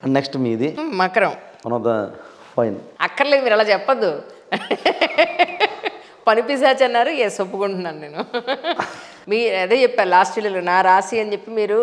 Next మీది మకరం. One of the fine. అక్కర్లేదు, మీరు అలా చెప్పద్దు. పని పిశాచి అన్నారు, ఎస్ ఒప్పుకుంటున్నాను నేను. మీ అదే చెప్పారు లాస్ట్ వీడియోలో నా రాశి అని చెప్పి, మీరు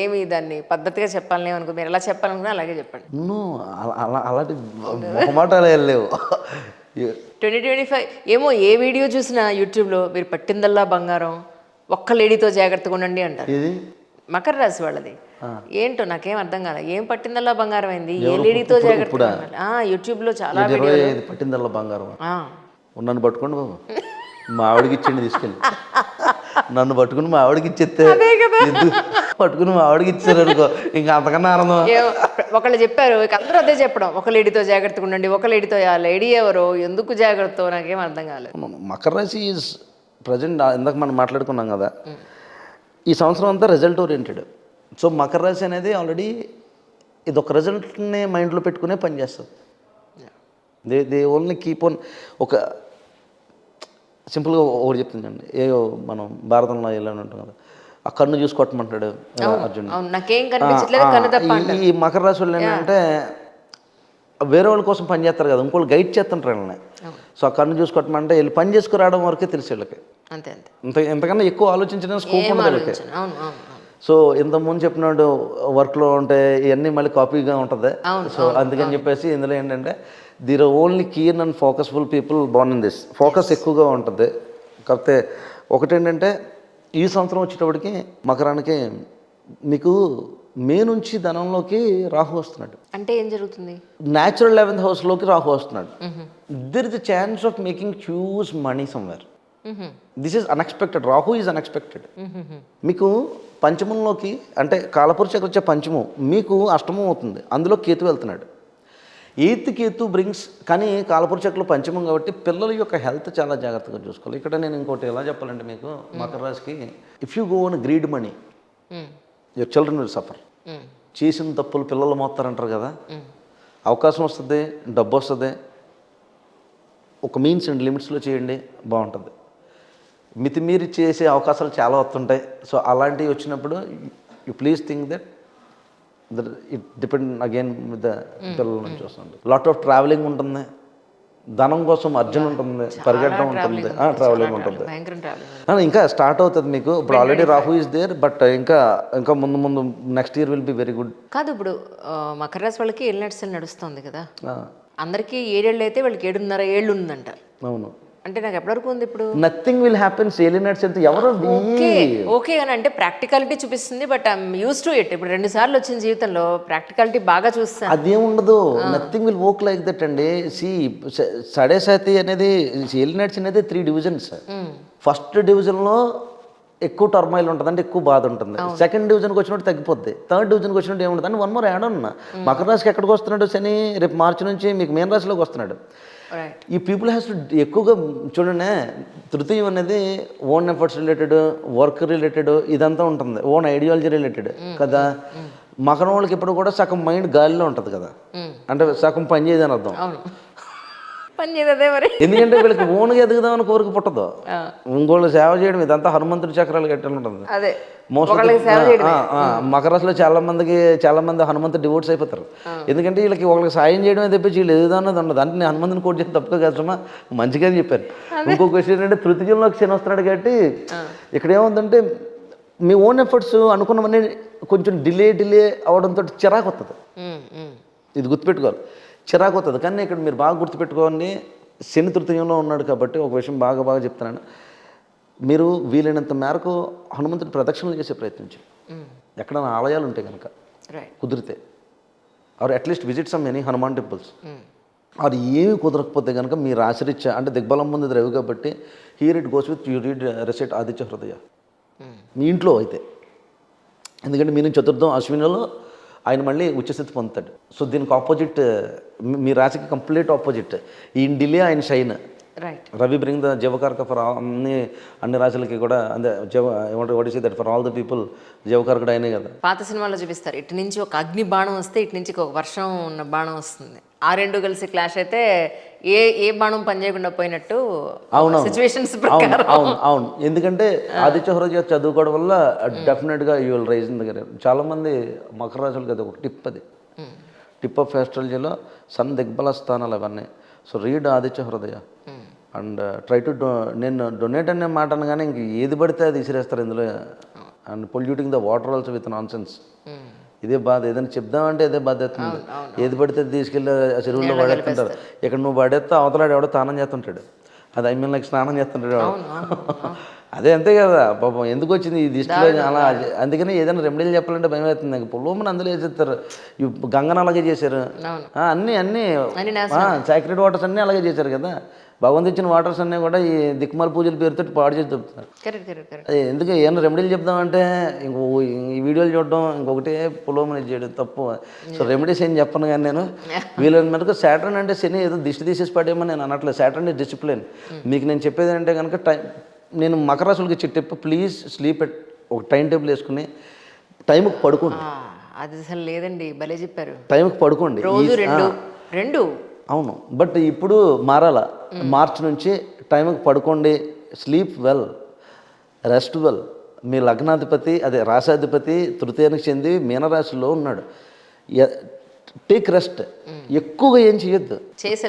ఏమి దాన్ని పద్ధతిగా చెప్పాలని అనుకో, మీరు ఎలా చెప్పాలనుకున్నా అలాగే చెప్పండి. అలాంటి మొహమాటాలు లేవు. 2025 ఏమో ఏ వీడియో చూసినా యూట్యూబ్లో మీరు పట్టిందల్లా బంగారం, ఒక్క లేడీతో జాగ్రత్తగా ఉండండి అంటారు. ఇది మకర రాశి వాళ్ళది. ఏంటో నాకేం అర్థం కాలే, ఏం పట్టిందల్లా బంగారం అయింది, ఏ లేడీతో జాగ్రత్తగా ఉండాలి. యూట్యూబ్లో చాలా 25 పట్టిందల్లా బంగారం. నన్ను పట్టుకోండి బాబు, మా ఆవిడకి ఇచ్చేయండి తీసుకెళ్ళి. నన్ను పట్టుకుని మా ఆవిడకి ఇచ్చేస్తే పట్టుకుని మా ఆవిడకి ఇచ్చారు అనుకో, ఇంకా అంతకన్నా ఆనందం. ఒకళ్ళు చెప్పారు, ఇక అందరూ అదే చెప్పడం, ఒక లేడీతో జాగ్రత్తగా ఉండండి, ఒక లేడీతో. ఆ లేడీ ఎవరో, ఎందుకు జాగ్రత్త, నాకేం అర్థం కాలేదు. మకర రాశి ఈజ్ ప్రజెంట్, ఇందాక మనం మాట్లాడుకున్నాం కదా, ఈ సంవత్సరం అంతా రిజల్ట్ ఓరియంటెడ్. సో మకర రాశి అనేది ఆల్రెడీ ఇది ఒక రిజల్ట్ని మైండ్లో పెట్టుకునే పనిచేస్తుంది. They only keep on. ఒక సింపుల్గా ఒకటి చెప్తుందండి, ఏయో మనం భారతంలో వెళ్ళని ఉంటాం కదా, ఆ కన్ను చూసి కొట్టమంటాడు అర్జున్. ఈ మకర రాశి వాళ్ళు ఏంటంటే వేరే వాళ్ళ కోసం పని చేస్తారు కదా, ఇంకోళ్ళు గైడ్ చేస్తుంటారు వాళ్ళని. సో ఆ కన్ను చూసి కొట్టమంటే వెళ్ళి పని చేసుకురావడం వరకే తెలుసు వీళ్ళకి. ఎంతకన్నా ఎక్కువ ఆలోచించిన స్కోప్ ఉండదు వీళ్ళకి. సో ఇంతకుముందు చెప్పినాడు వర్క్లో ఉంటే ఇవన్నీ మళ్ళీ కాపీగా ఉంటుంది. సో అందుకని చెప్పేసి ఇందులో ఏంటంటే they're only keen and focusful people born in this. Focus ఎక్కువగా ఉంటుంది. కాకపోతే ఒకటేంటంటే ఈ సంవత్సరం వచ్చేటప్పటికి మకరానికి మీకు మే నుంచి ధనంలోకి రాహు వస్తున్నాడు. అంటే ఏం జరుగుతుంది? న్యాచురల్ 11th హౌస్లోకి రాహు వస్తున్నాడు. There is the chance of making huge money somewhere. This is unexpected. Rahu is unexpected. మీకు పంచమంలోకి అంటే కాలపురుషకు వచ్చే పంచమం మీకు అష్టమం అవుతుంది, అందులో కేతు వెళ్తున్నాడు. 8th కేతు బ్రింగ్స్, కానీ కాలపురుషకులు పంచమం కాబట్టి పిల్లల యొక్క హెల్త్ చాలా జాగ్రత్తగా చూసుకోవాలి. ఇక్కడ నేను ఇంకోటి ఎలా చెప్పాలంటే మీకు, మకర రాశికి if you go on greed money your children will suffer. చేసిన తప్పులు పిల్లలు మోస్తారంటారు కదా, అవకాశం వస్తుంది, డబ్బు వస్తుంది, ఒక మీన్స్ అండ్ లిమిట్స్లో చేయండి, బాగుంటుంది. మితిమీరి చేసే అవకాశాలు చాలా వస్తుంటాయి. సో అలాంటివి వచ్చినప్పుడు you please think that it depend again with the పిల్లల నుంచి వస్తుంది. లాట్ ఆఫ్ ట్రావెలింగ్ ఉంటుంది, ధనం కోసం అర్జున్ ఉంటుంది, పరిగెట్టడం ఉంటుంది, ట్రావెలింగ్ ఉంటుంది. ఇంకా స్టార్ట్ అవుతుంది మీకు. ఇప్పుడు already Rahu is there, but ఇంకా ఇంకా ముందు ముందు next year will be very good. కాదు, ఇప్పుడు మకర రాశి వాళ్ళకి ఏళ్ళ నడుస్తుంది కదా, అందరికీ 7 ఏళ్ళు అయితే వాళ్ళకి 7.5 ఏళ్ళు ఉందంట. అవును, అంటే నాకు ఎప్పటివరకు ఉంది ఇప్పుడు? Nothing will happen. సేలినట్స్ ఎంత ఎవరు ఓకే అని అంటే ప్రాక్టికాలిటీ చూపిస్తుంది, but I'm use to it. ఇప్పుడు 2 సార్లు వచ్చిన జీవితంలో ప్రాక్టికాలిటీ బాగా చూస్తాను. అదేం ఉండదు, nothing will work like that అండి. సడే సాతి అనేది, సేలినట్స్ అనేది 3 డివిజన్స్. ఫస్ట్ డివిజన్లో ఎక్కువ టర్మాయిల్ ఉంటుంది, అంటే ఎక్కువ బాధ ఉంటుంది. సెకండ్ డివిజన్కి వచ్చినట్టు తగ్గిపోద్ది. థర్డ్ డివిజన్కి వచ్చినట్టు ఏముంటుంది అని 1 more యాడ్ ఉన్నా. మకర రాశికి ఎక్కడికి వస్తున్నాడు శని? రేపు మార్చి నుంచి మీకు మీన రాశిలోకి వస్తున్నాడు. ఈ పీపుల్ హ్యాస్ టు ఎక్కువగా చూడండి, తృతీయం అనేది own efforts related, work related, ఇదంతా ఉంటుంది, ఓన్ ఐడియాలజీ రిలేటెడ్ కదా. మకరం వాళ్ళకి ఇప్పుడు కూడా సగం మైండ్ గాలిలో ఉంటుంది కదా, అంటే సగం పని చేయదని అర్థం. ఎందుకంటే వీళ్ళకి ఓన్గా ఎదుగుదామని కోరిక పుట్టదు, ఇంకోళ్ళు సేవ చేయడం, ఇదంతా హనుమంతుడి చక్రాలు కట్టాలి ఉంటుంది. మకర రాశిలో చాలా మంది హనుమంతుడు డివోట్స్ అయిపోతారు. ఎందుకంటే వీళ్ళకి ఒకరికి సాయం చేయడం తప్పించి వీళ్ళు ఎదుగుదన్నది ఉండదు. అంటే నేను హనుమంతుని కోట్ చేసి తప్పుగా కష్టమా, మంచిగా చెప్పారు. ఇంకొక విషయం ఏంటంటే తృతీయంలోకి శని వస్తున్నాడు కాబట్టి ఇక్కడ ఏముందంటే మీ ఓన్ ఎఫర్ట్స్ అనుకున్నవన్నీ కొంచెం డిలే అవడంతో చిరాకు వస్తుంది. ఇది గుర్తుపెట్టుకోవాలి, చిరాకు వస్తుంది. కానీ ఇక్కడ మీరు బాగా గుర్తుపెట్టుకోండి, శని తృతీయంలో ఉన్నాడు కాబట్టి ఒక విషయం బాగా చెప్తున్నాను. మీరు వీలైనంత మేరకు హనుమంతుడి ప్రదక్షిణలు చేసే ప్రయత్నించండి. ఎక్కడైనా ఆలయాలు ఉంటే కనుక కుదిరితే, or at least visit some any Hanuman temples. అది ఏమి కుదరకపోతే కనుక మీరు ఆశ్రయించ, అంటే దిగ్బలం ముందు రవి కాబట్టి here it goes with you read reset Aditya హృదయ మీ ఇంట్లో అయితే. ఎందుకంటే మీరు చతుర్థం అశ్వినిలో ఆయన మళ్ళీ ఉచ్చస్థితి పొందుతాడు. సో దీనికి ఆపోజిట్ మీ రాశికి కంప్లీట్ ఆపోజిట్. ఈ డిలే ఆయన షైన్. రవి బ్రింగ్ ద జీవకారక ఫర్ అన్ని రాశులకి కూడా, అంటే ఓడిసి that for all the people జీవకారకుడు అయినే కదా. పాత సినిమాలో చూపిస్తారు, ఇటు నుంచి ఒక అగ్ని బాణం వస్తే ఇటు నుంచి ఒక వర్షం ఉన్న బాణం వస్తుంది. ఆ రెండు కలిసి క్లాష్ అయితే ఏ బాణం పనిచేయకుండా పోయినట్టు. అవును, సిచ్యువేషన్స్. అవును. ఎందుకంటే ఆదిత్య హృదయ చదువుకోవడం వల్ల డెఫినెట్గా you will rise in the career. చాలా మంది మకర రాశులకి అది ఒక టిప్. అది టిప్ ఆఫ్ ఆస్ట్రాలజీలో సన్ దిగ్బల స్థానాలు అవన్నీ. So read Aditya Hrudaya and try to నేను డొనేట్ అనే మాట అనగానే ఇంక ఏది పడితే అది విసిరేస్తారు ఇందులో. And polluting the water also with nonsense. ఇదే బాధ, ఏదైనా చెప్దామంటే ఇదే బాధ అవుతుంది. ఏది పడితే అది తీసుకెళ్ళి ఆ చెరువుల్లో పడేస్తుంటారు. ఇక్కడ నువ్వు పడేస్తే అవతలాడు ఎవడో స్నానం చేస్తుంటాడు, అది ఐ మీన్ లైక్ స్నానం చేస్తుంటాడు వాడు. అదే అంతే కదా పాపం, ఎందుకు వచ్చింది ఈ దిష్టిలో అలా. అందుకని ఏదైనా రెమెడీలు చెప్పాలంటే భయం అవుతుంది. నాకు పొలోమని అందులో వేసేస్తారు. గంగను అలాగే చేశారు, అన్నీ సాక్రెడ్ వాటర్స్ అన్నీ అలాగే చేశారు కదా. భగవంతు ఇచ్చిన వాటర్స్ అన్నీ కూడా ఈ దిక్మాల పూజల పేరుతో పాడు చేసి చెప్తున్నారు. అదే ఎందుకు ఏమైనా రెమెడీలు చెప్దామంటే ఈ వీడియోలు చూడడం, ఇంకొకటి పొలోమని చేయడం తప్పు. సో రెమెడీస్ ఏం చెప్పను కానీ నేను వీళ్ళని మనకు సాటర్న్ అంటే శని ఏదో దిష్టి తీసేసి పడేమని నేను అనట్లేదు. Saturn is discipline. మీకు నేను చెప్పేది అంటే కనుక నేను మకర రాశులకి ఇచ్చే టిప్, ప్లీజ్ స్లీప్ ఎట్ ఒక టైం టేబుల్ వేసుకుని టైంకి పడుకోండి. అది అసలు లేదండి, భలే చెప్పారు. టైంకి పడుకోండి రోజు రెండు. అవును, బట్ ఇప్పుడు మారాల. మార్చి నుంచి టైంకి పడుకోండి, స్లీప్ వెల్, రెస్ట్ వెల్. మీ లగ్నాధిపతి అదే రాశాధిపతి తృతీయానికి చెంది మీనరాశిలో ఉన్నాడు. Take rest. ఎక్కువగా ఏం చేయొద్దు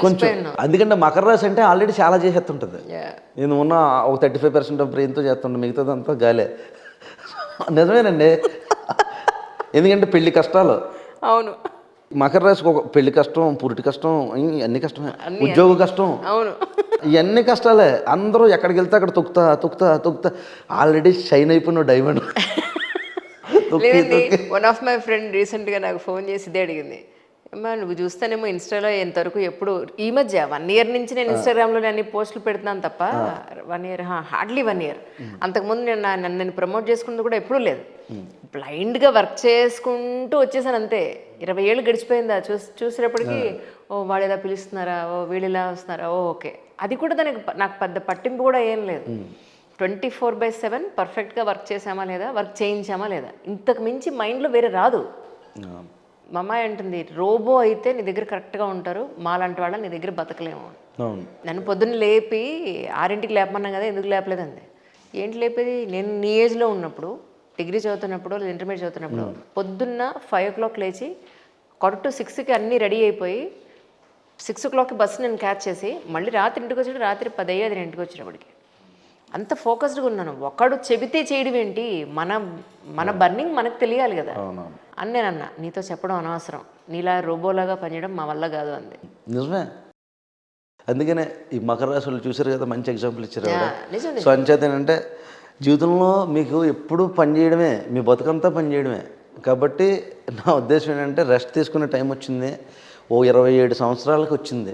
కొంచెం. ఎందుకంటే మకర రాశి అంటే ఆల్రెడీ చాలా చేసేస్తుంటుంది. నేను ఉన్న ఒక 35% ఆఫ్ బ్రెయిన్తో చేస్తుండే, మిగతాదంతా గాలే. నిజమేనండి. ఎందుకంటే పెళ్లి కష్టాలు. అవును, మకర రాశికి ఒక పెళ్లి కష్టం, పురిటి కష్టం, అన్ని కష్టమే, ఉద్యోగ కష్టం, అవును, ఇవన్నీ కష్టాలే. అందరూ ఎక్కడికి వెళ్తే అక్కడ తొక్కుతా ఆల్రెడీ షైన్ అయిపోయిన డైమండ్. లేదండి, వన్ ఆఫ్ మై ఫ్రెండ్ రీసెంట్గా నాకు ఫోన్ చేసి ఇదే అడిగింది, అమ్మా నువ్వు చూస్తానేమో ఇన్స్టాలో ఎంతవరకు ఎప్పుడు ఈ మధ్య 1 year నుంచి నేను ఇన్స్టాగ్రామ్లో అన్ని పోస్టులు పెడుతున్నాను తప్ప 1 year హార్డ్లీ 1 year. అంతకుముందు నేను ప్రమోట్ చేసుకున్నది కూడా ఎప్పుడూ లేదు. బ్లైండ్గా వర్క్ చేసుకుంటూ వచ్చేసాను అంతే. 20 ఏళ్ళు గడిచిపోయిందా చూసేటప్పటికి ఓ వాడు ఇలా పిలుస్తున్నారా, ఓ వీళ్ళు ఇలా వస్తున్నారా, ఓ ఓకే. అది కూడా నాకు పెద్ద పట్టింపు కూడా ఏం లేదు. 24/7 పర్ఫెక్ట్గా వర్క్ చేసామా లేదా, వర్క్ చేయించామా లేదా, ఇంతకు మించి మైండ్లో వేరే రాదు. మా అమ్మాయి అంటుంది, రోబో అయితే నీ దగ్గర కరెక్ట్గా ఉంటారు, మాలాంటి వాళ్ళ నీ దగ్గర బతకలేము. నన్ను పొద్దున్న లేపి 6ంటికి లేపమన్నాం కదా, ఎందుకు లేపలేదండి. ఏంటి లేపేది, నేను నీ ఏజ్లో ఉన్నప్పుడు, డిగ్రీ చదువుతున్నప్పుడు లేదా ఇంటర్మీడియట్ చదువుతున్నప్పుడు పొద్దున్న 5 o'clock లేచి 5:45కి అన్నీ రెడీ అయిపోయి 6 o'clockకి బస్సు నేను క్యాచ్ చేసి మళ్ళీ రాత్రి ఇంటికి వచ్చి రాత్రి 10 అయ్యేది నేను ఇంటికి వచ్చేటప్పటికి. అంత ఫోకస్డ్గా ఉన్నాను. ఒకడు చెబితే చేయడం ఏంటి, మన బర్నింగ్ మనకు తెలియాలి కదా అని నేను అన్నా. నీతో చెప్పడం అనవసరం, నీలా రోబోలాగా పనిచేయడం మా వల్ల కాదు అంది. నిజమే. అందుకనే ఈ మకర రాశులు చూసారు కదా, మంచి ఎగ్జాంపుల్ ఇచ్చారు. సో అంచేత ఏంటంటే జీవితంలో మీకు ఎప్పుడు పనిచేయడమే, మీ బతుకంతా పనిచేయడమే. కాబట్టి నా ఉద్దేశం ఏంటంటే రెస్ట్ తీసుకునే టైం వచ్చింది. ఓ 27 సంవత్సరాలకు వచ్చింది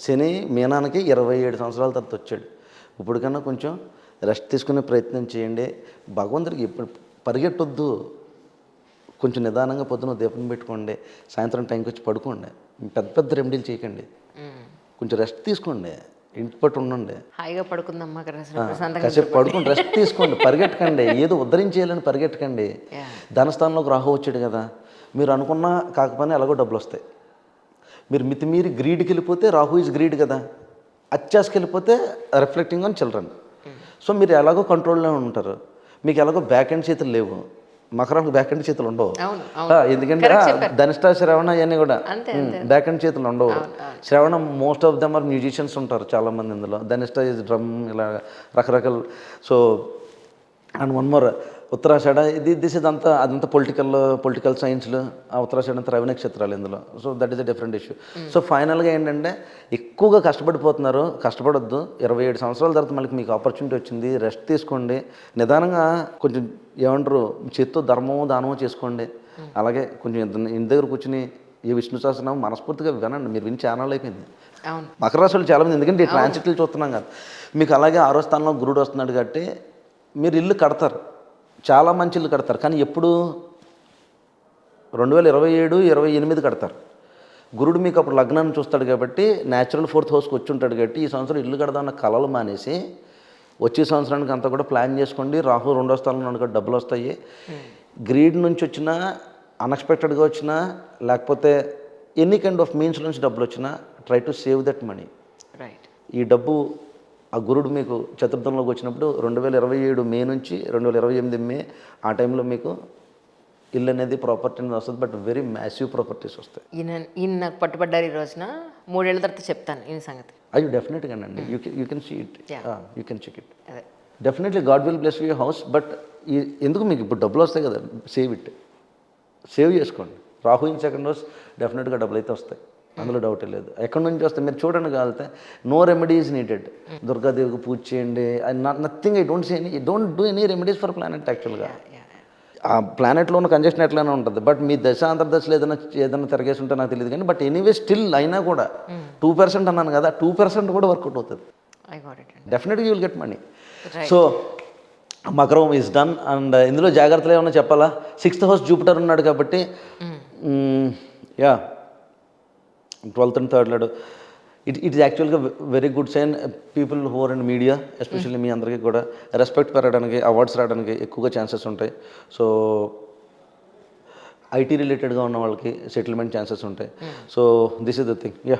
శని మీనానికి. 27 సంవత్సరాల తర్వాత వచ్చాడు. ఇప్పటికన్నా కొంచెం రెస్ట్ తీసుకునే ప్రయత్నం చేయండి. భగవంతుడికి ఎప్పుడు పరిగెట్టొద్దు, కొంచెం నిదానంగా పొద్దున దీపం పెట్టుకోండి, సాయంత్రం టైంకి వచ్చి పడుకోండి. పెద్ద పెద్ద రెమెడీలు చేయకండి, కొంచెం రెస్ట్ తీసుకోండి, ఇంటి పట్టు ఉండండి, హాయిగా పడుకుందాం, కాసేపు పడుకోండి, రెస్ట్ తీసుకోండి, పరిగెట్టకండి. ఏదో ఉద్ధరించేయాలని పరిగెట్టకండి. ధనస్థానంలోకి రాహు వచ్చాడు కదా, మీరు అనుకున్నా కాకపోయినా ఎలాగో డబ్బులు వస్తాయి. మీరు మితిమీరి గ్రీడ్కి వెళ్ళిపోతే రాహు ఈజ్ గ్రీడ్ కదా, అత్యాసకి వెళ్ళిపోతే రిఫ్లెక్టింగ్ ఆన్ చిల్డ్రన్. సో మీరు ఎలాగో కంట్రోల్లో ఉంటారు. మీకు ఎలాగో బ్యాక్ హ్యాండ్ చేతులు లేవు, మకరానికి బ్యాక్ హ్యాండ్ చేతులు ఉండవు. ఎందుకంటే ధనిష్ట శ్రవణ అవన్నీ కూడా బ్యాక్ హ్యాండ్ చేతులు ఉండవు. Shravana most of them are musicians ఉంటారు చాలామంది ఇందులో. ధనిష్ట ఇస్ డ్రమ్, ఇలా రకరకాల. So and one more Uttarashadha, this is అదంతా పొలిటికల్ సైన్స్లు. ఆ ఉత్తరాషాఢ అంతా రవి నక్షత్రాలు ఇందులో. So that is a different issue. So ఫైనల్గా ఏంటంటే ఎక్కువగా కష్టపడిపోతున్నారు, కష్టపడొద్దు. 27 సంవత్సరాల తర్వాత మళ్ళీ మీకు ఆపర్చునిటీ వచ్చింది, రెస్ట్ తీసుకోండి, నిదానంగా కొంచెం ఏమంటారు చేత్తో ధర్మము దానము చేసుకోండి. అలాగే కొంచెం ఇంటి దగ్గర కూర్చుని ఈ విష్ణు సహస్రనామం మనస్ఫూర్తిగా వినండి. మీరు విని ఛానల్ అయిపోయింది. మకర రాశులు చాలామంది, ఎందుకంటే ఈ ట్రాన్సిట్లు చూస్తున్నాం కదా మీకు. అలాగే 6వ స్థానంలో గురుడు వస్తున్నాడు కాబట్టి మీరు ఇల్లు కడతారు, చాలా మంచి ఇల్లు కడతారు. కానీ ఎప్పుడు 2027, 28 కడతారు. గురుడు మీకు అప్పుడు లగ్నాన్ని చూస్తాడు కాబట్టి న్యాచురల్ 4th హౌస్కి వచ్చి ఉంటాడు కాబట్టి ఈ సంవత్సరం ఇల్లు కడదామన్న కలలు మానేసి వచ్చే సంవత్సరానికి అంతా కూడా ప్లాన్ చేసుకోండి. రాహు 2వ స్థానంలో కూడా డబ్బులు వస్తాయి. గ్రీడ్ నుంచి వచ్చినా, అన్ఎక్స్పెక్టెడ్గా వచ్చినా, లేకపోతే ఎనీ కైండ్ ఆఫ్ మీన్స్ నుంచి డబ్బులు వచ్చినా try to save that money. ఈ డబ్బు ఆ గురుడు మీకు చతుర్థంలోకి వచ్చినప్పుడు 2027 మే నుంచి 2028 మే ఆ టైంలో మీకు ఇల్లు అనేది ప్రాపర్టీ అనేది వస్తుంది, బట్ వెరీ మ్యాసివ్ ప్రాపర్టీస్ వస్తాయి. ఈయన నాకు పట్టుబడ్డారు ఈ రోజున, 3 ఏళ్ల తర్వాత చెప్తాను ఈయన సంగతి. అయ్యో డెఫినెట్గా అండి, you can see it, you can check it. అదే definitely God will bless you house. But ఎందుకు మీకు ఇప్పుడు డబ్బులు వస్తాయి కదా, సేవ్ ఇట్, సేవ్ చేసుకోండి. రాహు ఇన్ సెకండ్ హౌస్ డెఫినెట్గా డబ్బులు అయితే వస్తాయి, అందులో డౌటే లేదు. ఎక్కడి నుంచి వస్తాయి మీరు చూడండి కాలితే. No remedies needed. దుర్గాదేవికి పూజ చేయండి, nothing. I don't do any remedies for planet. యాక్చువల్గా ఆ ప్లానెట్లో ఉన్న కంజెషన్ ఎట్లనే ఉంటుంది, బట్ మీ దశ అంతర్దశలో ఏదైనా తిరగేసి ఉంటే నాకు తెలియదు కానీ, బట్ ఎనీవే స్టిల్ అయినా కూడా 2% అన్నాను కదా, 2% కూడా వర్కౌట్ అవుతుంది. I got it. డెఫినెట్గా you will get money. So మకరం ఈజ్ డన్. అండ్ ఇందులో జాగ్రత్తలు ఏమన్నా చెప్పాలా? 6th హౌస్ జూపిటర్ ఉన్నాడు కాబట్టి, యా 12th and 3rd లాడు it is actually very good sign. People who are in media especially మీ అందరికీ కూడా రెస్పెక్ట్ పెరగడానికి, అవార్డ్స్ రావడానికి ఎక్కువగా ఛాన్సెస్ ఉంటాయి. సో ఐటీ రిలేటెడ్గా ఉన్న వాళ్ళకి సెటిల్మెంట్ ఛాన్సెస్ ఉంటాయి. So this is the thing. Yeah